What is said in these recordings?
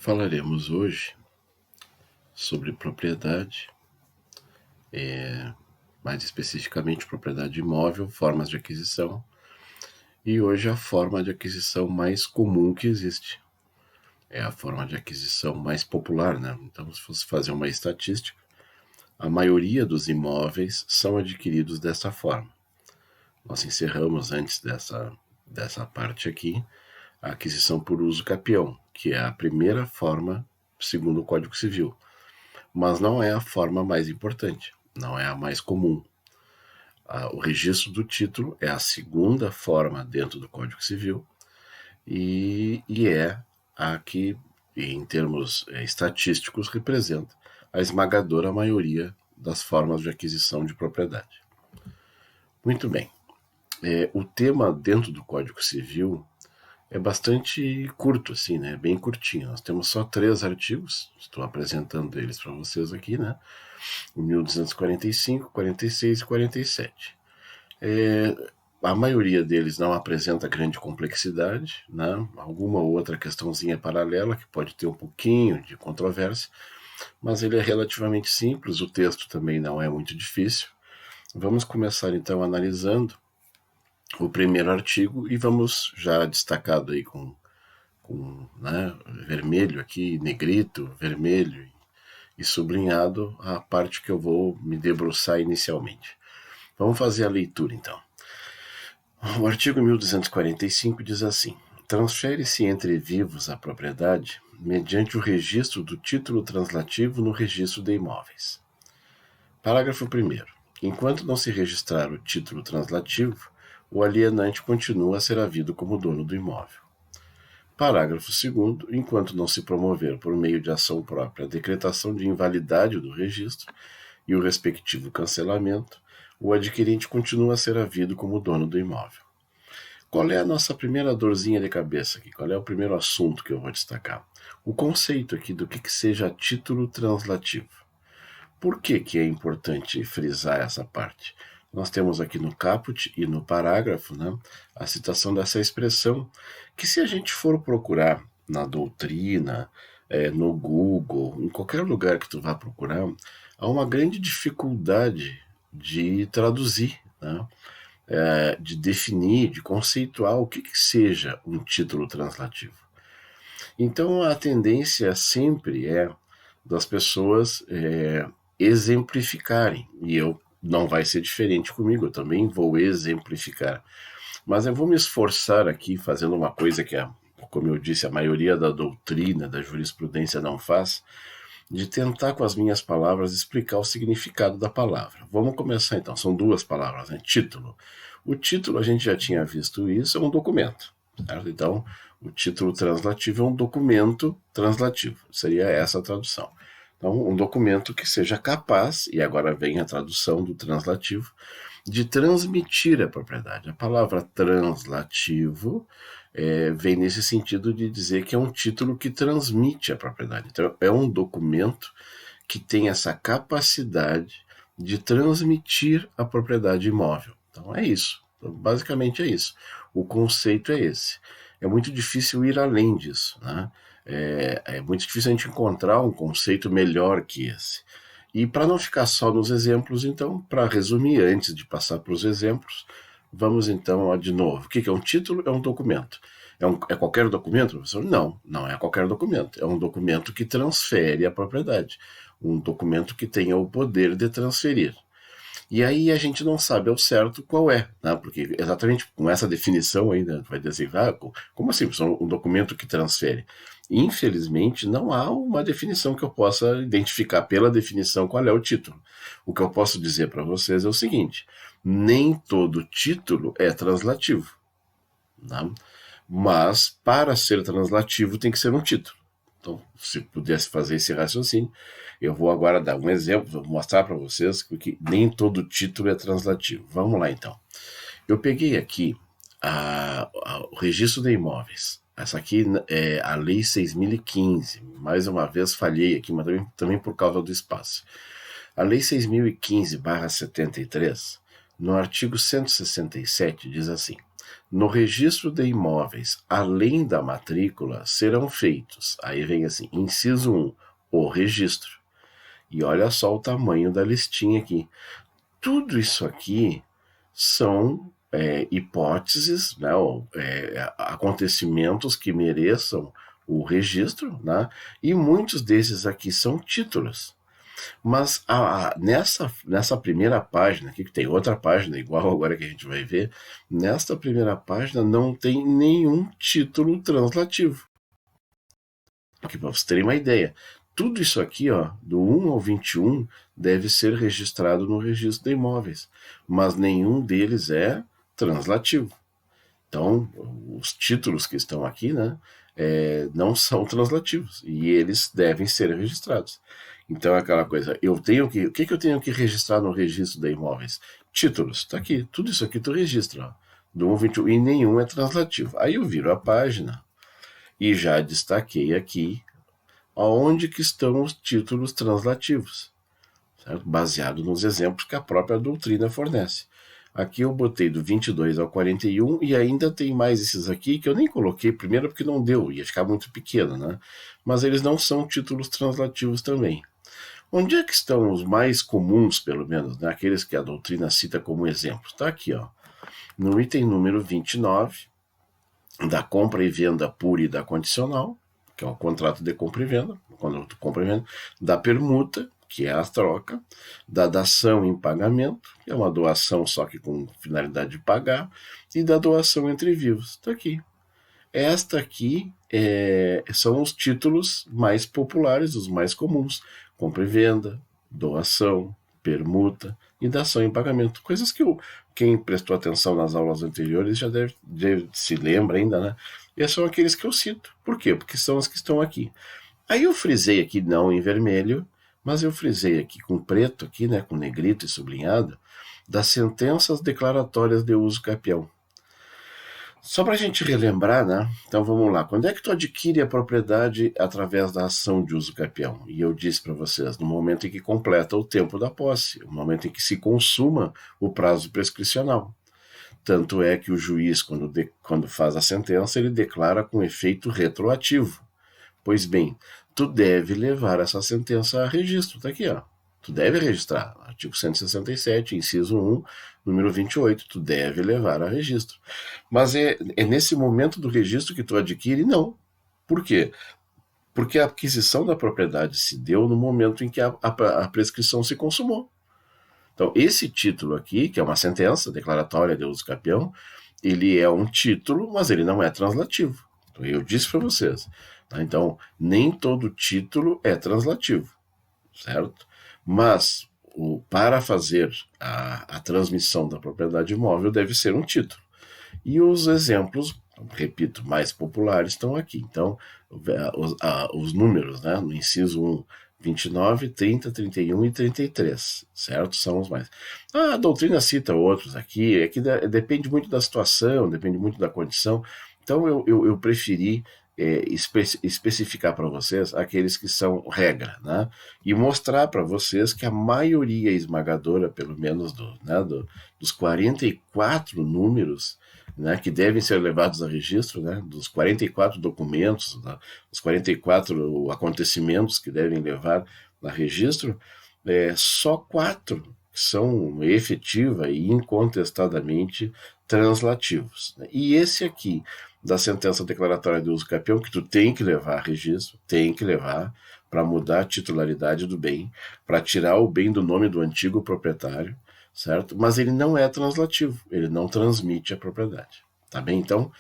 Falaremos hoje sobre propriedade, mais especificamente propriedade imóvel, formas de aquisição, e hoje a forma de aquisição mais comum que existe. É a forma de aquisição mais popular, né? Então, se fosse fazer uma estatística, a maioria dos imóveis são adquiridos dessa forma. Nós encerramos antes dessa parte aqui a aquisição por uso capião, que é a primeira forma segundo o Código Civil, mas não é a forma mais importante, não é a mais comum. O registro do título é a segunda forma dentro do Código Civil e é a que, em termos estatísticos, representa a esmagadora maioria das formas de aquisição de propriedade. Muito bem. O tema dentro do Código Civil é bastante curto, assim, né? Bem curtinho. Nós temos só 3 artigos, estou apresentando eles para vocês aqui, né? 1245, 46 e 47. A maioria deles não apresenta grande complexidade, né? Alguma outra questãozinha paralela que pode ter um pouquinho de controvérsia, mas ele é relativamente simples, o texto também não é muito difícil. Vamos começar então analisando o primeiro artigo e vamos já destacado aí com né, vermelho aqui, negrito, vermelho e sublinhado a parte que eu vou me debruçar inicialmente. Vamos fazer a leitura então. O artigo 1245 diz assim: transfere-se entre vivos a propriedade mediante o registro do título translativo no registro de imóveis. Parágrafo 1º. Enquanto não se registrar o título translativo, o alienante continua a ser havido como dono do imóvel. Parágrafo 2º. Enquanto não se promover por meio de ação própria a decretação de invalidade do registro e o respectivo cancelamento, o adquirente continua a ser havido como dono do imóvel. Qual é a nossa primeira dorzinha de cabeça aqui? Qual é o primeiro assunto que eu vou destacar? O conceito aqui do que seja título translativo. Por que é importante frisar essa parte? Nós temos aqui no caput e no parágrafo, né, a citação dessa expressão, que se a gente for procurar na doutrina, no Google, em qualquer lugar que tu vá procurar, há uma grande dificuldade de traduzir, né, de definir, de conceituar o que seja um título translativo. Então a tendência sempre é das pessoas exemplificarem, e não vai ser diferente comigo, eu também vou exemplificar. Mas eu vou me esforçar aqui fazendo uma coisa que, como eu disse, a maioria da doutrina, da jurisprudência não faz, de tentar com as minhas palavras explicar o significado da palavra. Vamos começar então, são 2 palavras, né? Título. O título, a gente já tinha visto isso, é um documento, certo? Então, o título translativo é um documento translativo, seria essa a tradução. Então, um documento que seja capaz, e agora vem a tradução do translativo, de transmitir a propriedade. A palavra translativo vem nesse sentido de dizer que é um título que transmite a propriedade. Então, é um documento que tem essa capacidade de transmitir a propriedade imóvel. Então, é isso. Então, basicamente é isso. O conceito é esse. É muito difícil ir além disso, né? É muito difícil a gente encontrar um conceito melhor que esse. E para não ficar só nos exemplos, então, para resumir, antes de passar para os exemplos, vamos então de novo. O que é um título? É um documento. É qualquer documento, professor? Não, não é qualquer documento. É um documento que transfere a propriedade. Um documento que tenha o poder de transferir. E aí a gente não sabe ao certo qual é, né? Porque exatamente com essa definição ainda vai dizer, como assim, um documento que transfere? Infelizmente, não há uma definição que eu possa identificar pela definição qual é o título. O que eu posso dizer para vocês é o seguinte: nem todo título é translativo, né? Mas para ser translativo tem que ser um título. Então, se pudesse fazer esse raciocínio, eu vou agora dar um exemplo, vou mostrar para vocês que nem todo título é translativo. Vamos lá, então. Eu peguei aqui o registro de imóveis. Essa aqui é a Lei 6.015. Mais uma vez falhei aqui, mas também por causa do espaço. A Lei 6.015/73, no artigo 167, diz assim: No registro de imóveis, além da matrícula, serão feitos, aí vem assim, inciso 1, o registro. E olha só o tamanho da listinha aqui. Tudo isso aqui são hipóteses, né, acontecimentos que mereçam o registro, né, e muitos desses aqui são títulos. Mas nessa primeira página, aqui que tem outra página igual agora que a gente vai ver, nesta primeira página não tem nenhum título translativo. Aqui para vocês terem uma ideia, tudo isso aqui, ó, do 1 ao 21, deve ser registrado no registro de imóveis, mas nenhum deles é translativo. Então, os títulos que estão aqui, né, não são translativos e eles devem ser registrados. Então, é aquela coisa, o que eu tenho que registrar no registro de imóveis? Títulos, está aqui, tudo isso aqui tu registra, ó, do 1 ao 21, e nenhum é translativo. Aí eu viro a página e já destaquei aqui aonde que estão os títulos translativos, certo? Baseado nos exemplos que a própria doutrina fornece. Aqui eu botei do 22 ao 41 e ainda tem mais esses aqui que eu nem coloquei, primeiro porque não deu, ia ficar muito pequeno, né? Mas eles não são títulos translativos também. Onde é que estão os mais comuns, pelo menos, né? Aqueles que a doutrina cita como exemplo? Está aqui, ó, no item número 29, da compra e venda pura e da condicional, que é o contrato de compra e venda, quando tu compra e venda, da permuta, que é a troca, da dação em pagamento, que é uma doação só que com finalidade de pagar, e da doação entre vivos. Está aqui. Esta aqui são os títulos mais populares, os mais comuns. Compra e venda, doação, permuta e dação em pagamento. Coisas que quem prestou atenção nas aulas anteriores já deve se lembra ainda, né? E são aqueles que eu cito. Por quê? Porque são os que estão aqui. Aí eu frisei aqui, não em vermelho, mas eu frisei aqui com preto, aqui, né, com negrito e sublinhado, das sentenças declaratórias de uso capião. Só para a gente relembrar, né? Então vamos lá. Quando é que tu adquire a propriedade através da ação de uso capião? E eu disse para vocês, no momento em que completa o tempo da posse, no momento em que se consuma o prazo prescricional. Tanto é que o juiz, quando faz a sentença, ele declara com efeito retroativo. Pois bem, tu deve levar essa sentença a registro. Tá aqui, ó. Tu deve registrar. Artigo 167, inciso 1, número 28. Tu deve levar a registro. Mas é nesse momento do registro que tu adquire? Não. Por quê? Porque a aquisição da propriedade se deu no momento em que a prescrição se consumou. Então, esse título aqui, que é uma sentença declaratória de uso capião, ele é um título, mas ele não é translativo. Então, eu disse para vocês. Tá? Então, nem todo título é translativo, certo? Mas, para fazer a transmissão da propriedade imóvel, deve ser um título. E os exemplos, repito, mais populares estão aqui. Então, os números, né, no inciso 1, 29, 30, 31 e 33, certo? São os mais. A doutrina cita outros aqui, é que depende muito da situação, depende muito da condição. Então, eu preferi especificar para vocês aqueles que são regra, né? E mostrar para vocês que a maioria esmagadora, pelo menos dos 44 números, né, que devem ser levados a registro, né, dos 44 documentos, né, dos 44 acontecimentos que devem levar a registro, só 4 são efetiva e incontestadamente translativos. E esse aqui, da sentença declaratória de uso capião, que tu tem que levar a registro, tem que levar para mudar a titularidade do bem, para tirar o bem do nome do antigo proprietário, certo? Mas ele não é translativo, ele não transmite a propriedade, tá bem? Então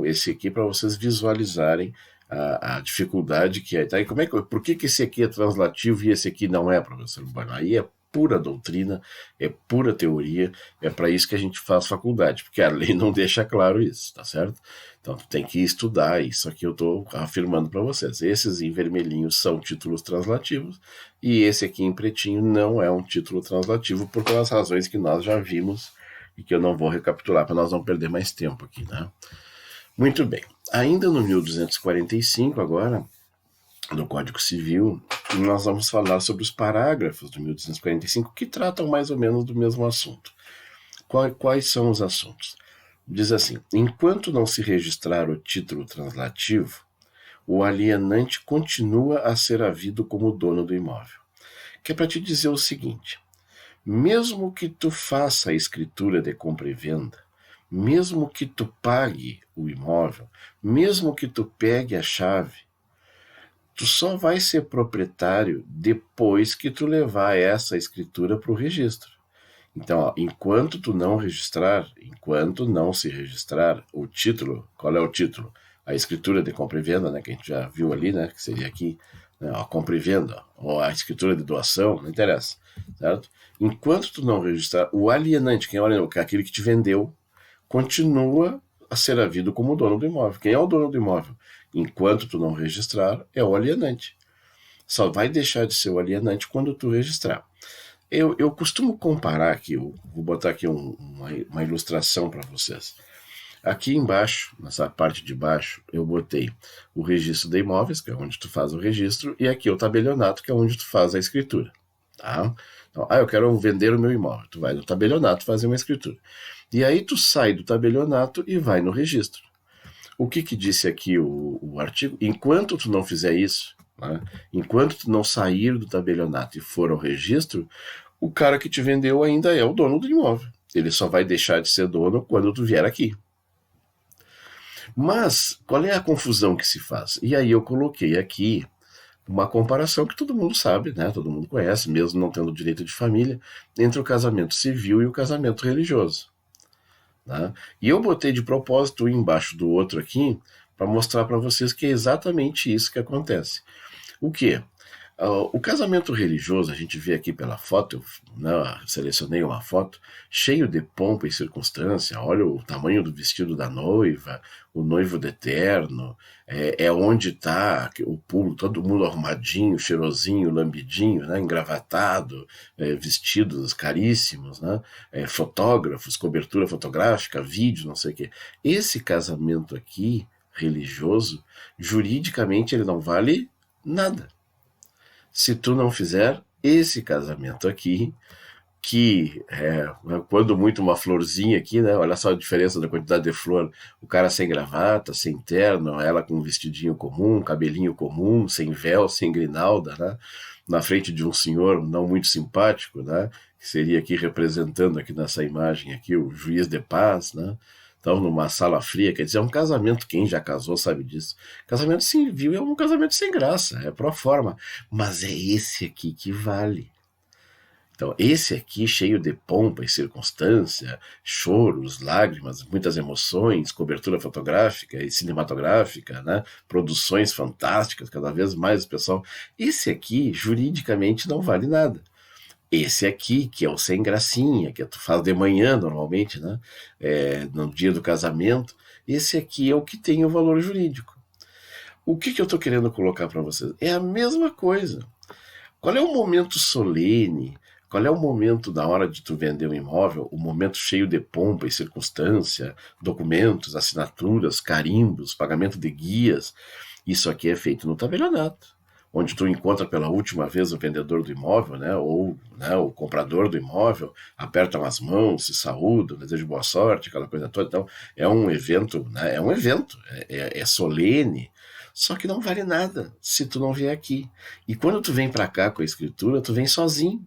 esse aqui para vocês visualizarem a dificuldade que é. Tá? E por que esse aqui é translativo e esse aqui não é, professor? Bueno, aí é pura doutrina, é pura teoria, é para isso que a gente faz faculdade, porque a lei não deixa claro isso, tá certo? Então tu tem que estudar isso aqui, eu estou afirmando para vocês. Esses em vermelhinho são títulos translativos e esse aqui em pretinho não é um título translativo por pelas razões que nós já vimos e que eu não vou recapitular para nós não perder mais tempo aqui, né? Muito bem. Ainda no 1245 agora, no Código Civil, nós vamos falar sobre os parágrafos do 1245 que tratam mais ou menos do mesmo assunto. Quais são os assuntos? Diz assim: enquanto não se registrar o título translativo, o alienante continua a ser havido como dono do imóvel. Que é para te dizer o seguinte: mesmo que tu faça a escritura de compra e venda, mesmo que tu pague o imóvel, mesmo que tu pegue a chave, tu só vai ser proprietário depois que tu levar essa escritura para o registro. Então, ó, enquanto não se registrar o título, qual é o título? A escritura de compra e venda, né, que a gente já viu ali, né, que seria aqui, né, a compra e venda, ou a escritura de doação, não interessa, certo? Enquanto tu não registrar, o alienante, quem é o alienante? Aquele que te vendeu, continua a ser havido como dono do imóvel. Quem é o dono do imóvel? Enquanto tu não registrar, é o alienante. Só vai deixar de ser o alienante quando tu registrar. Eu costumo comparar aqui, eu vou botar aqui uma ilustração para vocês. Aqui embaixo, nessa parte de baixo, eu botei o registro de imóveis, que é onde tu faz o registro, e aqui o tabelionato, que é onde tu faz a escritura. Tá? Então, eu quero vender o meu imóvel. Tu vai no tabelionato fazer uma escritura. E aí tu sai do tabelionato e vai no registro. O que disse aqui o artigo? Enquanto tu não fizer isso, né, enquanto tu não sair do tabelionato e for ao registro, o cara que te vendeu ainda é o dono do imóvel. Ele só vai deixar de ser dono quando tu vier aqui. Mas qual é a confusão que se faz? E aí eu coloquei aqui uma comparação que todo mundo sabe, né? Todo mundo conhece, mesmo não tendo direito de família, entre o casamento civil e o casamento religioso. Né? E eu botei de propósito um embaixo do outro aqui para mostrar para vocês que é exatamente isso que acontece. O que? O casamento religioso, a gente vê aqui pela foto, né, selecionei uma foto, cheio de pompa e circunstância. Olha o tamanho do vestido da noiva, o noivo de terno, é onde está o pulo, todo mundo arrumadinho, cheirosinho, lambidinho, né, engravatado, vestidos caríssimos, né, fotógrafos, cobertura fotográfica, vídeo, não sei o quê. Esse casamento aqui, religioso, juridicamente ele não vale nada se tu não fizer esse casamento aqui, que é, quando muito uma florzinha aqui, né? Olha só a diferença da quantidade de flor. O cara sem gravata, sem terno, ela com um vestidinho comum, cabelinho comum, sem véu, sem grinalda, né? Na frente de um senhor não muito simpático, né? Que seria aqui representando aqui nessa imagem aqui o juiz de paz, né? Então, numa sala fria, quer dizer, é um casamento, quem já casou sabe disso. Casamento civil é um casamento sem graça, é pro forma. Mas é esse aqui que vale. Então, esse aqui, cheio de pompa e circunstância, choros, lágrimas, muitas emoções, cobertura fotográfica e cinematográfica, né? Produções fantásticas, cada vez mais o pessoal. Esse aqui, juridicamente, não vale nada. Esse aqui, que é o sem gracinha, que tu faz de manhã normalmente, né? No dia do casamento, esse aqui é o que tem o valor jurídico. O que eu estou querendo colocar para vocês? É a mesma coisa. Qual é o momento solene? Qual é o momento da hora de tu vender um imóvel? O momento cheio de pompa e circunstância, documentos, assinaturas, carimbos, pagamento de guias. Isso aqui é feito no tabelionato, onde tu encontra pela última vez o vendedor do imóvel, né, ou né, o comprador do imóvel, apertam as mãos, se saúdam, desejam boa sorte, aquela coisa toda. Então, é um evento, né, é solene, só que não vale nada se tu não vier aqui. E quando tu vem para cá com a escritura, tu vem sozinho.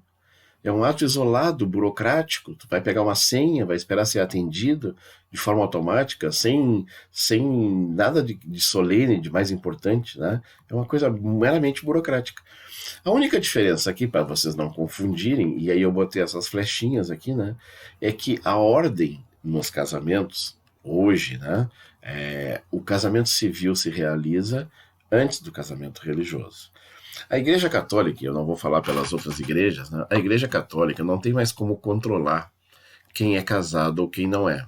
É um ato isolado, burocrático. Tu vai pegar uma senha, vai esperar ser atendido de forma automática, sem nada de solene, de mais importante, né? É uma coisa meramente burocrática. A única diferença aqui, para vocês não confundirem, e aí eu botei essas flechinhas aqui, né? É que a ordem nos casamentos, hoje, né? O casamento civil se realiza antes do casamento religioso. A Igreja Católica, eu não vou falar pelas outras igrejas, né? A Igreja Católica não tem mais como controlar quem é casado ou quem não é.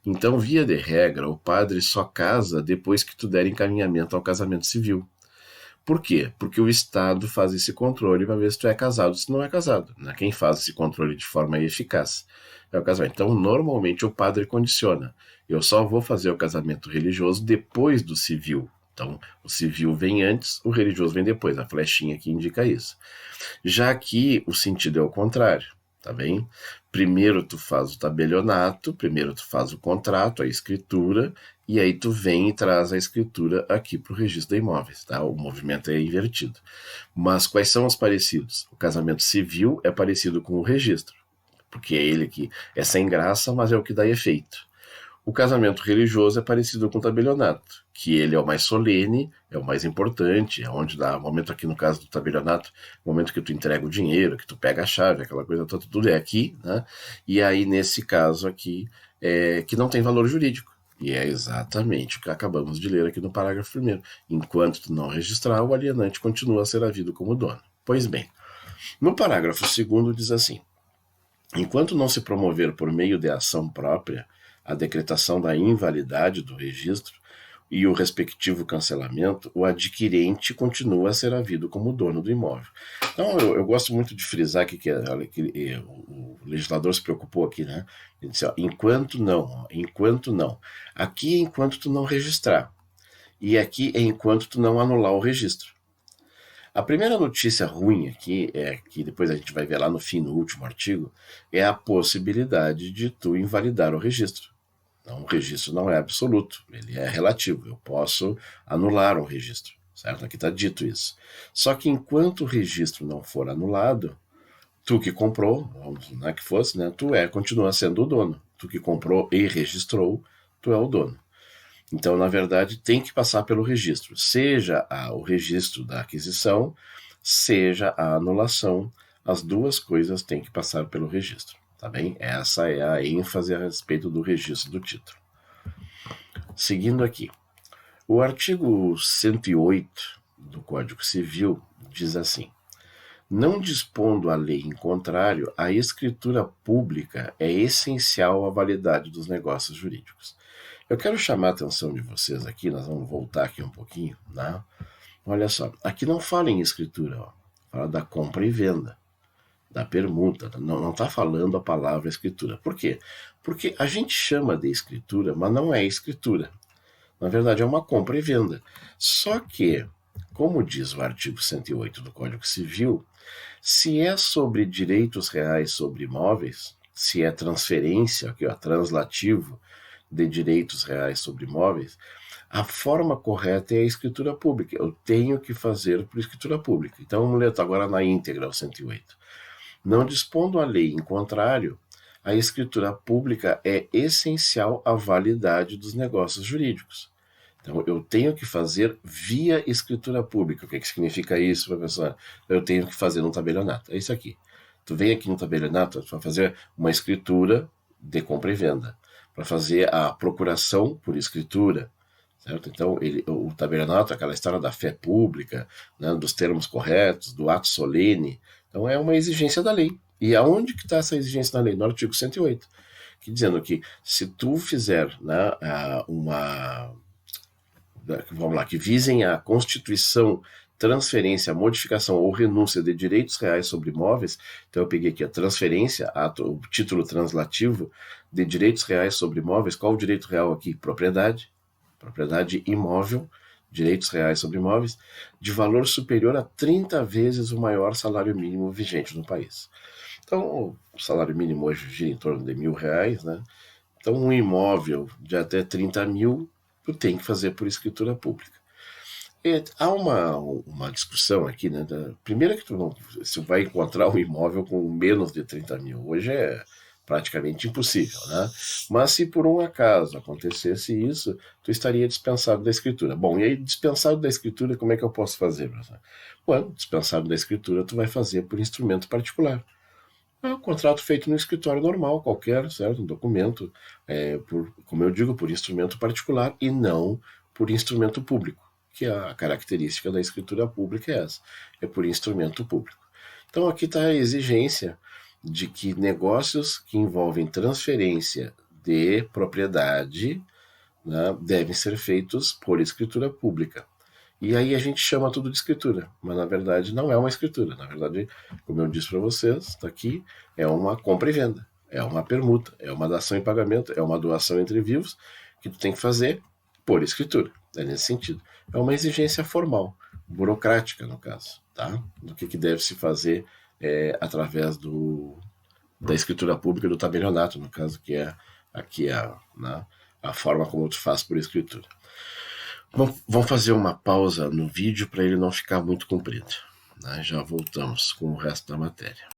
Então, via de regra, o padre só casa depois que tu der encaminhamento ao casamento civil. Por quê? Porque o Estado faz esse controle para ver se tu é casado ou se não é casado. Né? Quem faz esse controle de forma eficaz é o casamento. Então, normalmente, o padre condiciona. Eu só vou fazer o casamento religioso depois do civil. Então, o civil vem antes, o religioso vem depois. A flechinha aqui indica isso. Já que o sentido é o contrário. tá bem? Primeiro tu faz o tabelionato, primeiro tu faz o contrato, a escritura, e aí tu vem e traz a escritura aqui para o registro de imóveis, tá? O movimento é invertido. Mas quais são os parecidos? O casamento civil é parecido com o registro, porque é ele que é sem graça, mas é o que dá efeito. O casamento religioso é parecido com o tabelionato, que ele é o mais solene, é o mais importante, é onde dá o momento aqui no caso do tabelionato, o momento que tu entrega o dinheiro, que tu pega a chave, aquela coisa toda, tudo é aqui, né? E aí nesse caso aqui, que não tem valor jurídico. E é exatamente o que acabamos de ler aqui no parágrafo 1º. Enquanto tu não registrar, o alienante continua a ser havido como dono. Pois bem, no parágrafo 2º diz assim: enquanto não se promover por meio de ação própria a decretação da invalidade do registro e o respectivo cancelamento, o adquirente continua a ser havido como dono do imóvel. Então, eu gosto muito de frisar aqui que o legislador se preocupou aqui, né? Ele disse, ó, enquanto não. Aqui é enquanto tu não registrar. E aqui é enquanto tu não anular o registro. A primeira notícia ruim aqui, que depois a gente vai ver lá no fim, no último artigo, é a possibilidade de tu invalidar o registro. Então, o registro não é absoluto, ele é relativo. Eu posso anular um registro, certo? Aqui está dito isso. Só que enquanto o registro não for anulado, tu que comprou, não é que fosse, né? Continua sendo o dono. Tu que comprou e registrou, tu é o dono. Então, na verdade, tem que passar pelo registro, seja o registro da aquisição, seja a anulação, as duas coisas têm que passar pelo registro, tá bem? Essa é a ênfase a respeito do registro do título. Seguindo aqui, o artigo 108 do Código Civil diz assim: não dispondo a lei em contrário, a escritura pública é essencial à validade dos negócios jurídicos. Eu quero chamar a atenção de vocês aqui, nós vamos voltar aqui um pouquinho, né? Olha só, aqui não fala em escritura, ó, fala da compra e venda, da permuta, não está falando a palavra escritura. Por quê? Porque a gente chama de escritura, mas não é escritura. Na verdade, é uma compra e venda. Só que, como diz o artigo 108 do Código Civil, se é sobre direitos reais sobre imóveis, se é transferência, aqui, ó, translativo de direitos reais sobre imóveis, a forma correta é a escritura pública. Eu tenho que fazer por escritura pública. Então, vamos ler agora na íntegra o 108. Não dispondo a lei em contrário, a escritura pública é essencial à validade dos negócios jurídicos. Então, eu tenho que fazer via escritura pública. O que significa isso, professor? Eu tenho que fazer um tabelionato. É isso aqui. Tu vem aqui no tabelionato para fazer uma escritura de compra e venda, para fazer a procuração por escritura, certo? Então, o tabelionato, aquela história da fé pública, né, dos termos corretos, do ato solene, então é uma exigência da lei. E aonde que está essa exigência da lei? No artigo 108, que dizendo que se tu fizer, né, vamos lá, que visem a constituição, transferência, modificação ou renúncia de direitos reais sobre imóveis, então eu peguei aqui a transferência, o título translativo de direitos reais sobre imóveis. Qual o direito real aqui? Propriedade imóvel, direitos reais sobre imóveis, de valor superior a 30 vezes o maior salário mínimo vigente no país. Então, o salário mínimo hoje gira em torno de R$1.000, né? Então, um imóvel de até 30 mil, tu tem que fazer por escritura pública. E há uma discussão aqui, né? Primeiro que você vai encontrar um imóvel com menos de 30 mil. Hoje é praticamente impossível, né? Mas se por um acaso acontecesse isso, tu estaria dispensado da escritura. Bom, e aí dispensado da escritura, como é que eu posso fazer, professor? Bom, dispensado da escritura, tu vai fazer por instrumento particular. É um contrato feito no escritório normal, qualquer, certo? Um documento, como eu digo, por instrumento particular e não por instrumento público, que a característica da escritura pública é essa, é por instrumento público. Então aqui está a exigência de que negócios que envolvem transferência de propriedade, né, devem ser feitos por escritura pública. E aí a gente chama tudo de escritura, mas na verdade não é uma escritura. Na verdade, como eu disse para vocês, está aqui, é uma compra e venda, é uma permuta, é uma dação em pagamento, é uma doação entre vivos que tu tem que fazer por escritura. É nesse sentido. É uma exigência formal, burocrática no caso, tá? Do que deve se fazer através do da escritura pública do tabelionato, no caso, que é aqui né, a forma como tu faz por escritura. Bom, vamos fazer uma pausa no vídeo para ele não ficar muito comprido. Né? Já voltamos com o resto da matéria.